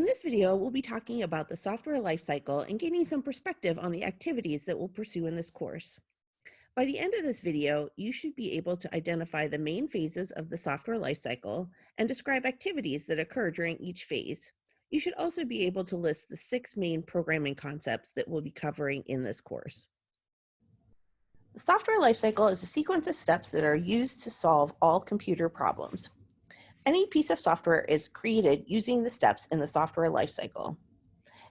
In this video, we'll be talking about the software lifecycle and gaining some perspective on the activities that we'll pursue in this course. By the end of this video, you should be able to identify the main phases of the software lifecycle and describe activities that occur during each phase. You should also be able to list the 6 main programming concepts that we'll be covering in this course. The software lifecycle is a sequence of steps that are used to solve all computer problems. Any piece of software is created using the steps in the software lifecycle.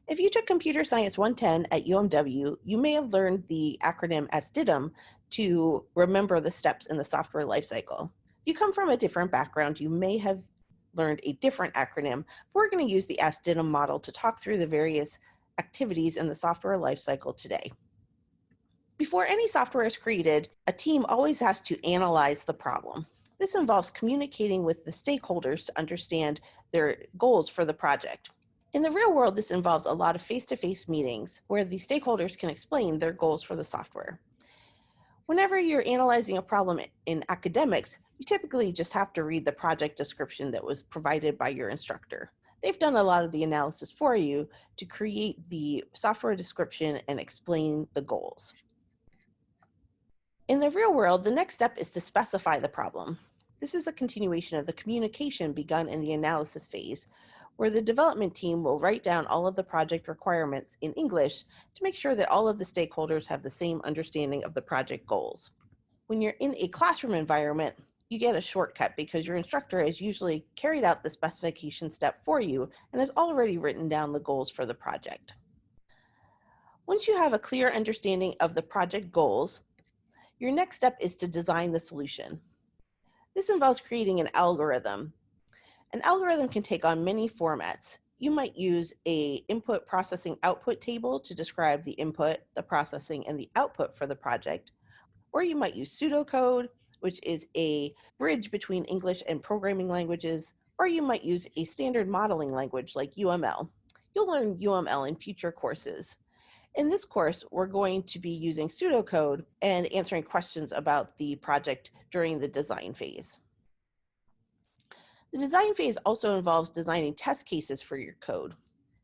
If you took Computer Science 110 at UMW, you may have learned the acronym SDITM to remember the steps in the software lifecycle. If you come from a different background, you may have learned a different acronym. We're going to use the SDITM model to talk through the various activities in the software lifecycle today. Before any software is created, a team always has to analyze the problem. This involves communicating with the stakeholders to understand their goals for the project. In the real world, this involves a lot of face-to-face meetings where the stakeholders can explain their goals for the software. Whenever you're analyzing a problem in academics, you typically just have to read the project description that was provided by your instructor. They've done a lot of the analysis for you to create the software description and explain the goals. In the real world, the next step is to specify the problem. This is a continuation of the communication begun in the analysis phase, where the development team will write down all of the project requirements in English to make sure that all of the stakeholders have the same understanding of the project goals. When you're in a classroom environment, you get a shortcut because your instructor has usually carried out the specification step for you and has already written down the goals for the project. Once you have a clear understanding of the project goals, your next step is to design the solution. This involves creating an algorithm. An algorithm can take on many formats. You might use an input processing output table to describe the input, the processing, and the output for the project. Or you might use pseudocode, which is a bridge between English and programming languages. Or you might use a standard modeling language like UML. You'll learn UML in future courses. In this course, we're going to be using pseudocode and answering questions about the project during the design phase. The design phase also involves designing test cases for your code.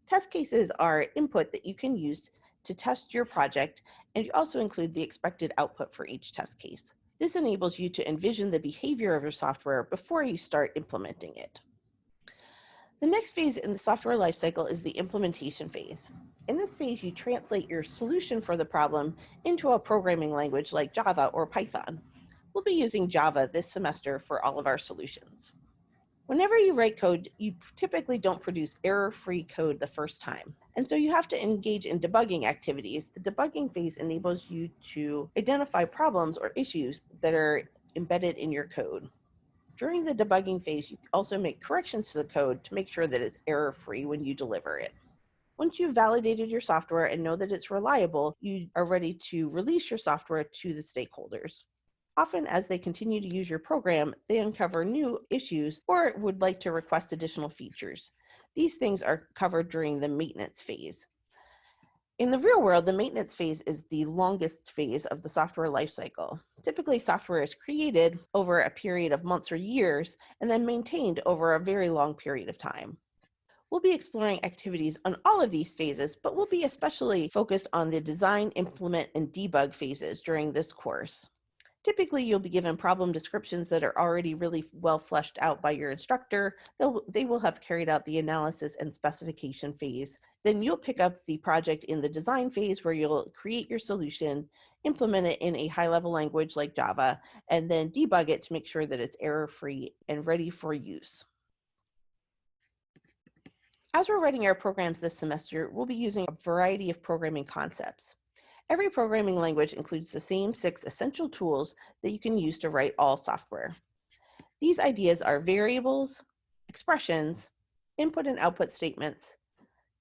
Test cases are input that you can use to test your project, and you also include the expected output for each test case. This enables you to envision the behavior of your software before you start implementing it. The next phase in the software lifecycle is the implementation phase. In this phase, you translate your solution for the problem into a programming language like Java or Python. We'll be using Java this semester for all of our solutions. Whenever you write code, you typically don't produce error-free code the first time. And so you have to engage in debugging activities. The debugging phase enables you to identify problems or issues that are embedded in your code. During the debugging phase, you also make corrections to the code to make sure that it's error-free when you deliver it. Once you've validated your software and know that it's reliable, you are ready to release your software to the stakeholders. Often, as they continue to use your program, they uncover new issues or would like to request additional features. These things are covered during the maintenance phase. In the real world, the maintenance phase is the longest phase of the software lifecycle. Typically, software is created over a period of months or years and then maintained over a very long period of time. We'll be exploring activities on all of these phases, but we'll be especially focused on the design, implement, and debug phases during this course. Typically, you'll be given problem descriptions that are already really well fleshed out by your instructor. They will have carried out the analysis and specification phase. Then you'll pick up the project in the design phase where you'll create your solution, implement it in a high-level language like Java, and then debug it to make sure that it's error-free and ready for use. As we're writing our programs this semester, we'll be using a variety of programming concepts. Every programming language includes the same 6 essential tools that you can use to write all software. These ideas are variables, expressions, input and output statements,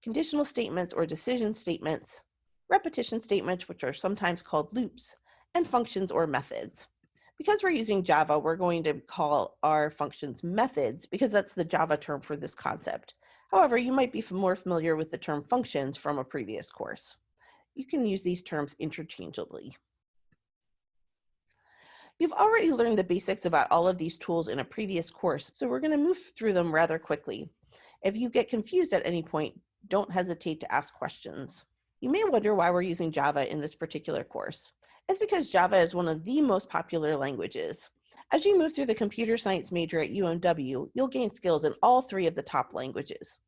conditional statements or decision statements, repetition statements, which are sometimes called loops, and functions or methods. Because we're using Java, we're going to call our functions methods because that's the Java term for this concept. However, you might be more familiar with the term functions from a previous course. You can use these terms interchangeably. You've already learned the basics about all of these tools in a previous course, so we're going to move through them rather quickly. If you get confused at any point, don't hesitate to ask questions. You may wonder why we're using Java in this particular course. It's because Java is one of the most popular languages. As you move through the computer science major at UMW, you'll gain skills in all three of the top languages.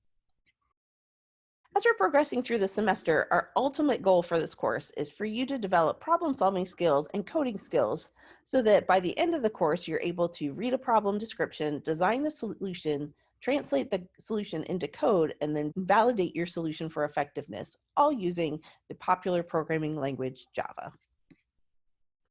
As we're progressing through the semester, our ultimate goal for this course is for you to develop problem-solving skills and coding skills so that by the end of the course, you're able to read a problem description, design a solution, translate the solution into code, and then validate your solution for effectiveness, all using the popular programming language Java.